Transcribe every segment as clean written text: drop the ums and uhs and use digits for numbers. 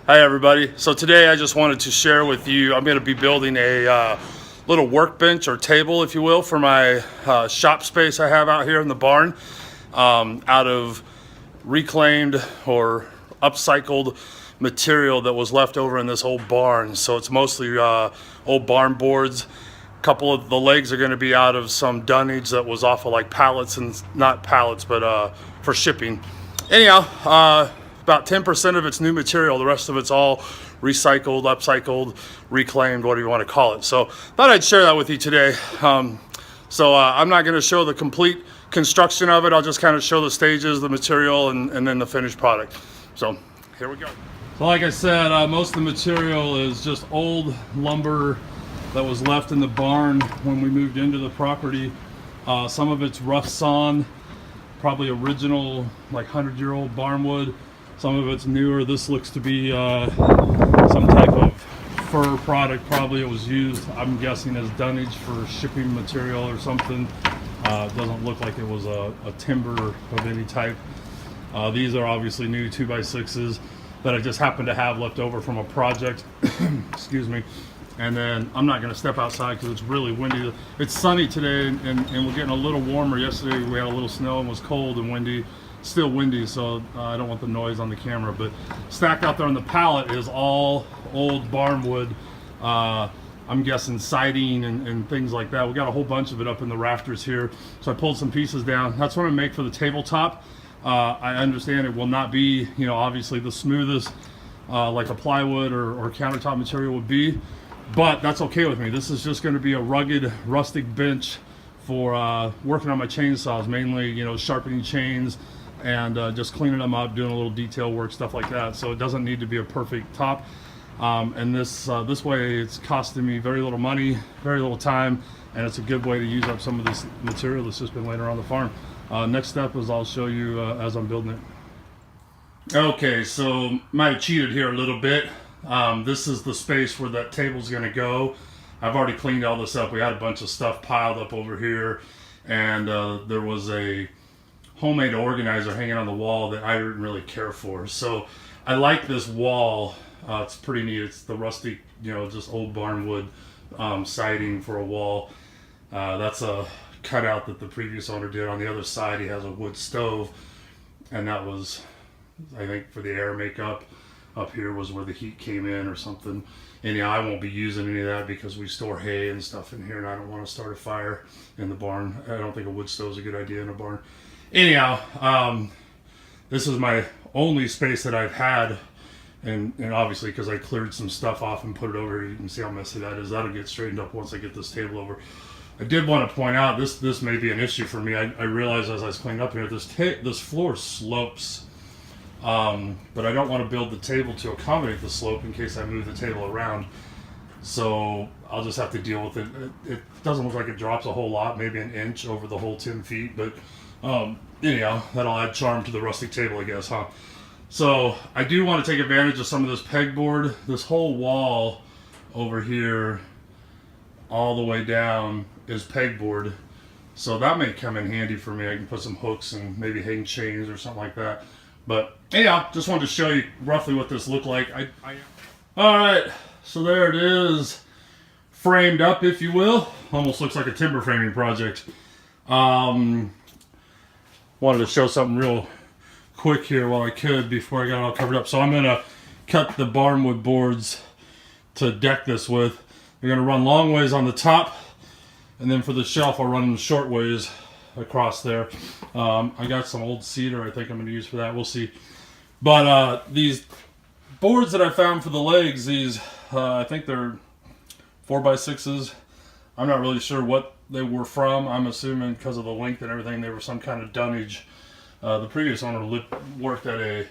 Hi everybody. So today I just wanted to share with you, I'm going to be building a little workbench or table, if you will, for my shop space I have out here in the barn, out of reclaimed or upcycled material that was left over in this old barn. So it's mostly old barn boards. A couple of the legs are going to be out of some dunnage that was off of like pallets, and not pallets, but for shipping. Anyhow, about 10% of it's new material. The rest of it's all recycled, upcycled, reclaimed, whatever you want to call it. So thought I'd share that with you today. I'm not going to show the complete construction of it. I'll just kind of show the stages, the material, and then the finished product. So here we go. So like I said, most of the material is just old lumber that was left in the barn when we moved into the property. Some of it's rough sawn, probably original like 100-year-old barn wood. Some of it's newer. This looks to be some type of fur product. Probably it was used, I'm guessing, as dunnage for shipping material or something. It doesn't look like it was a timber of any type. These are obviously new 2x6s that I just happened to have left over from a project. Excuse me. And then I'm not going to step outside because it's really windy. It's sunny today, and we're getting a little warmer. Yesterday we had a little snow and was cold and windy. Still windy, so I don't want the noise on the camera. But stacked out there on the pallet is all old barn wood. I'm guessing siding and things like that. We got a whole bunch of it up in the rafters here. So I pulled some pieces down. That's what I make for the tabletop. I understand it will not be, obviously the smoothest like a plywood or countertop material would be, but that's okay with me. This is just going to be a rugged, rustic bench for working on my chainsaws, mainly, sharpening chains and just cleaning them up, doing a little detail work, stuff like that. So it doesn't need to be a perfect top. And this way it's costing me very little money, very little time, and it's a good way to use up some of this material that's just been laying around the farm. Next step is I'll show you as I'm building it. Okay, so might have cheated here a little bit. This is the space where that table's going to go. I've already cleaned all this up. We had a bunch of stuff piled up over here, and there was a homemade organizer hanging on the wall that I didn't really care for. So I like this wall. It's pretty neat. It's the rustic, just old barn wood siding for a wall. That's a cutout that the previous owner did. On the other side, he has a wood stove, and that was, I think, for the air makeup. Up here was where the heat came in or something. Anyhow, I won't be using any of that because we store hay and stuff in here, and I don't want to start a fire in the barn. I don't think a wood stove is a good idea in a barn. Anyhow, this is my only space that I've had, and obviously because I cleared some stuff off and put it over here, you can see how messy that is. That'll get straightened up once I get this table over. I did want to point out, this may be an issue for me. I realized as I was cleaning up here, this floor slopes, but I don't want to build the table to accommodate the slope in case I move the table around. So I'll just have to deal with it. It doesn't look like it drops a whole lot, maybe an inch over the whole 10 feet, but anyhow, that'll add charm to the rustic table, I guess, huh? So I do want to take advantage of some of this pegboard. This whole wall over here, all the way down, is pegboard. So that may come in handy for me. I can put some hooks and maybe hang chains or something like that. But anyhow, just wanted to show you roughly what this looked like. All right, so there it is, framed up, if you will. Almost looks like a timber framing project. Wanted to show something real quick here while I could before I got it all covered up. So I'm gonna cut the barnwood boards to deck this with. They're gonna run long ways on the top, and then for the shelf I'll run them short ways across there. I got some old cedar I think I'm gonna use for that. We'll see. But these boards that I found for the legs, these I think they're 4x6s. I'm not really sure what they were from. I'm assuming because of the length and everything they were some kind of dunnage. The previous owner worked at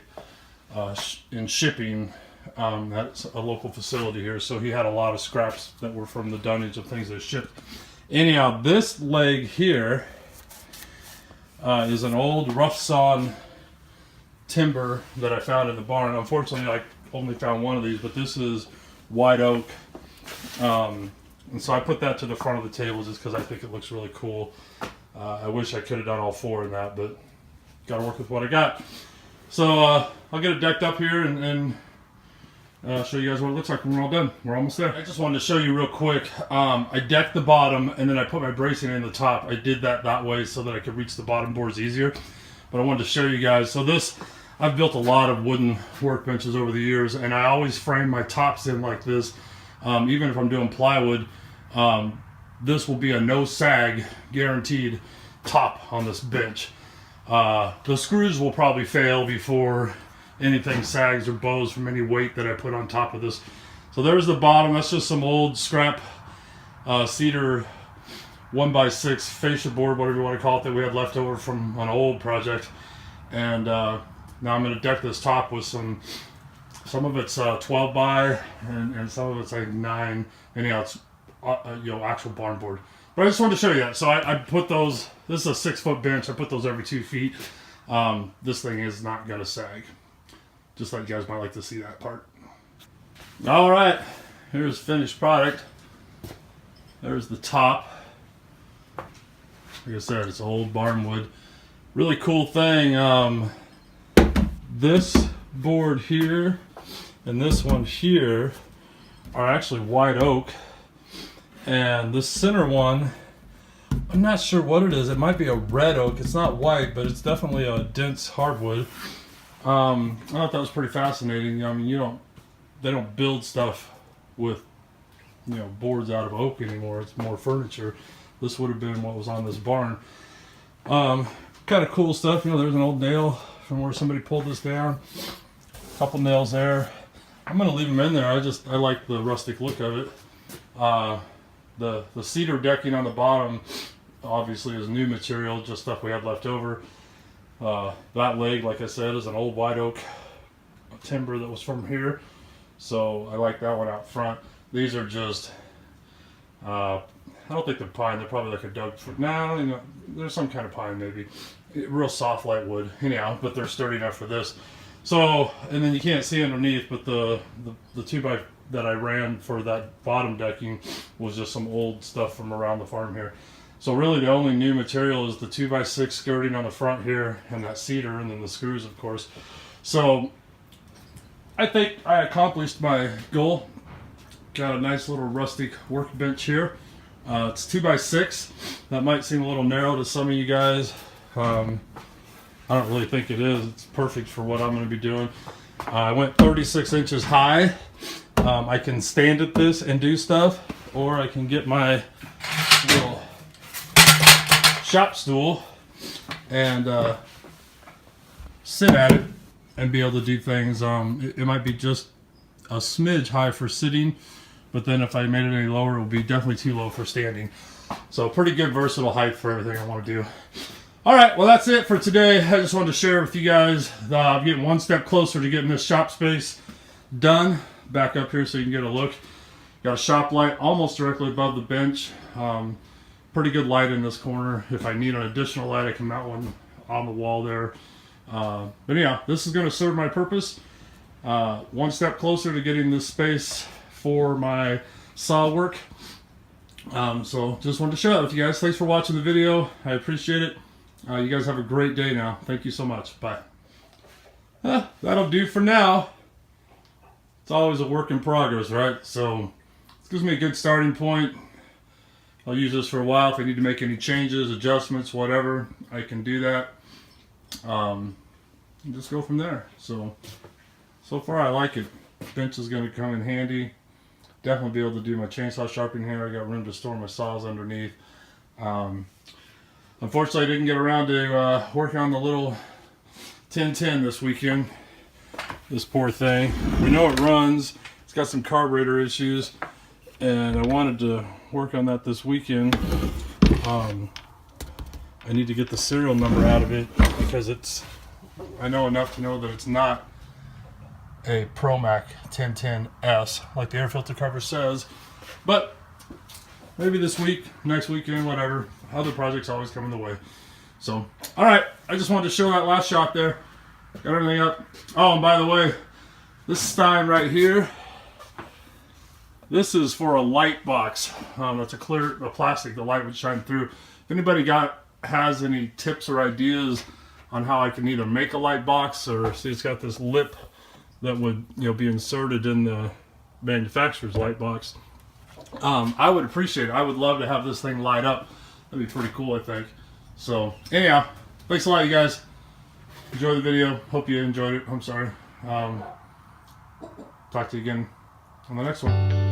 in shipping. That's a local facility here, so he had a lot of scraps that were from the dunnage of things that shipped. Anyhow, this leg here is an old rough sawn timber that I found in the barn. Unfortunately, I only found one of these, but this is white oak. And so I put that to the front of the table just because I think it looks really cool. I wish I could have done all four in that, but got to work with what I got. So I'll get it decked up here and show you guys what it looks like when we're all done. We're almost there. I just wanted to show you real quick. I decked the bottom and then I put my bracing in the top. I did that way so that I could reach the bottom boards easier. But I wanted to show you guys. So this, I've built a lot of wooden workbenches over the years, and I always frame my tops in like this. Even if I'm doing plywood, this will be a no sag guaranteed top on this bench. The screws will probably fail before anything sags or bows from any weight that I put on top of this. So there's the bottom. That's just some old scrap cedar 1x6 fascia board, whatever you want to call it, that we had left over from an old project. And now I'm going to deck this top with some of it's 12 by and some of it's like 9. Anyhow, it's actual barn board. But I just wanted to show you that. So I put those. This is a 6-foot bench. I put those every 2 feet. This thing is not going to sag. Just like you guys might like to see that part. All right, here's finished product. There's the top. Like I said, it's old barn wood. Really cool thing. This board here and this one here are actually white oak. And this center one, I'm not sure what it is. It might be a red oak. It's not white, but it's definitely a dense hardwood. I thought that was pretty fascinating. I mean, they don't build stuff with, boards out of oak anymore. It's more furniture. This would have been what was on this barn. Kind of cool stuff. There's an old nail from where somebody pulled this down. A couple nails there. I'm gonna leave them in there. I like the rustic look of it. The cedar decking on the bottom obviously is new material, just stuff we had left over. That leg, like I said, is an old white oak timber that was from here, so I like that one out front. These are just I don't think they're pine. They're probably like a Doug fruit. No, there's some kind of pine maybe. Real soft light wood anyhow, but they're sturdy enough for this. So, and then you can't see underneath, but the 2x that I ran for that bottom decking was just some old stuff from around the farm here. So really the only new material is the 2x6 skirting on the front here and that cedar, and then the screws, of course. So I think I accomplished my goal. Got a nice little rustic workbench here. It's 2x6. That might seem a little narrow to some of you guys. I don't really think it is. It's perfect for what I'm going to be doing. I went 36 inches high. I can stand at this and do stuff, or I can get my little shop stool and sit at it and be able to do things. It might be just a smidge high for sitting, but then if I made it any lower, it would be definitely too low for standing. So pretty good versatile height for everything I want to do. All right, well, that's it for today. I just wanted to share with you guys. I'm getting one step closer to getting this shop space done. Back up here so you can get a look. Got a shop light almost directly above the bench. Pretty good light in this corner. If I need an additional light, I can mount one on the wall there. But yeah, this is going to serve my purpose. One step closer to getting this space for my saw work. So just wanted to share that with you guys. Thanks for watching the video. I appreciate it. You guys have a great day now. Thank you so much. Bye. That'll do for now. It's always a work in progress, right? So this gives me a good starting point. I'll use this for a while. If I need to make any changes, adjustments, whatever, I can do that. And just go from there. So far I like it. Bench is going to come in handy. Definitely be able to do my chainsaw sharpening here. I got room to store my saws underneath. Unfortunately, I didn't get around to working on the little 1010 this weekend. This poor thing. We know it runs. It's got some carburetor issues, and I wanted to work on that this weekend. I need to get the serial number out of it because I know enough to know that it's not a ProMac 1010S like the air filter cover says. But maybe this week, next weekend, whatever. Other projects always come in the way. So, all right. I just wanted to show that last shot there. Got everything up. Oh, and by the way, this Stein right here, this is for a light box. It's a plastic the light would shine through. If anybody has any tips or ideas on how I can either make a light box, or see it's got this lip that would, you know, be inserted in the manufacturer's light box. I would appreciate it. I would love to have this thing light up. That'd be pretty cool, I think. So anyhow, thanks a lot, you guys. Enjoy the video. Hope you enjoyed it. I'm sorry. Talk to you again on the next one.